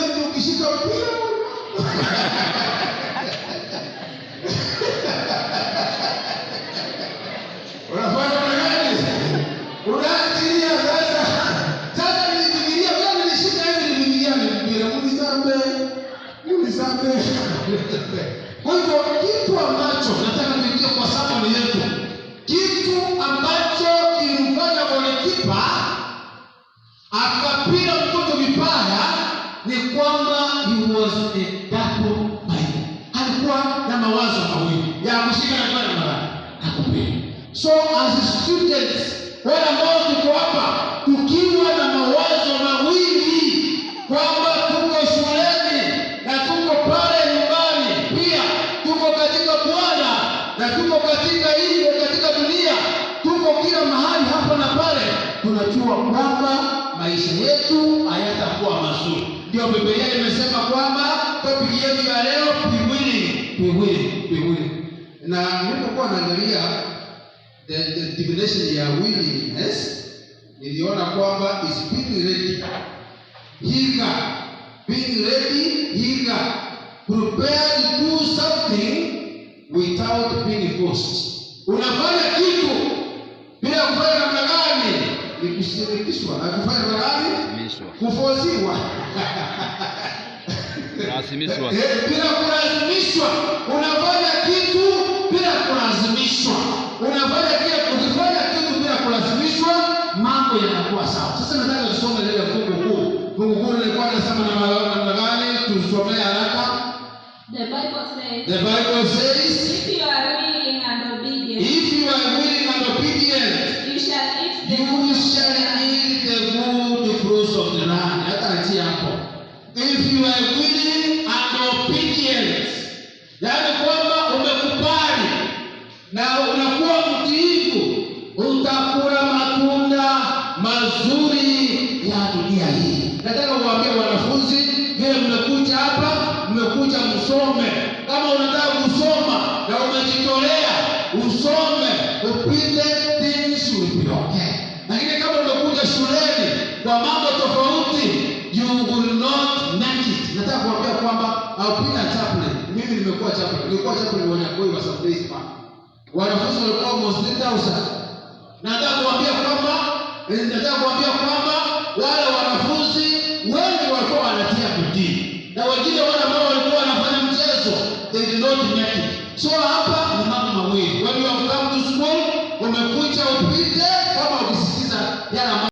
shuleni ukishika mpira unafanya nini? Unaachilia sasa. Sasa nilifikiria wewe nilishika hivi nilifikiria mpira unisambe. Kwa hivyo kitu ambacho nataka kuingia kwa sababu yetu, kitu ambacho kilifanya golikipa akapiga mtoto vibaya ni kwamba he was a double minded. Alikuwa na mawazo mawili ya kushika na kwenda na kupiga. So as students, wale ambao tuko hapa tukiwa na mawazo mawili kwamba tuko shuleni na tuko pale nyumbani, pia tuko katika Bwana na tuko katika hii katika dunia, tuko kila mahali hapa na pale, tunajua kwamba maisha yetu hayatakuwa mazuri. Ndio Biblia imesema kwamba topic yetu ya leo be willing. Na nilipokuwa naangalia the definition ya willingness, niliona kwamba is being ready, eager, prepared to do something without being forced. Unafanya kitu bila kufanya namna gani? Ni kushirikishwa. Na kufanya namna gani? Kuforsiwa. Kulazimishwa. Bila kulazimishwa. Unafanya kitu bila kulazimishwa. Ukifanya kitu bila kulazimishwa, mambo yanakuwa sawa. Sasa nataka tusome lile fungu kuu. Fungu kuu lilikuwa linasema namna gani? Tusomee haraka. The Bible says, if you are willing and obedient, you shall eat the good fruits of the land. Hata atia hapo. If you are willing and obedient, yaani kwamba umekubali na unakuwa mtiifu, utakula matunda mazuri ya dunia hii. Nataka kuambia wanafunzi, vile mmekuja hapa, mmekuja msome. Kama unataka kusoma na umejitolea, usome, upite, things will be okay. Lakini kama umekuja shuleni kwa mambo tofauti, you will not make it. Nataka kuambia kwamba I've been a chaplain. Mimi nimekuwa chaplain. Nilikuwa chaplain wa Nyakoi wa some days back. Wanafunzi walikuwa almost 3,000. Nataka kuambia kwamba wale wanafunzi wengi walikuwa wanatia bidii. Na wengine wale ambao walikuwa wanafanya mchezo, they did not make it. So hapa ni mambo mawili. When you have come to school, umekuja upite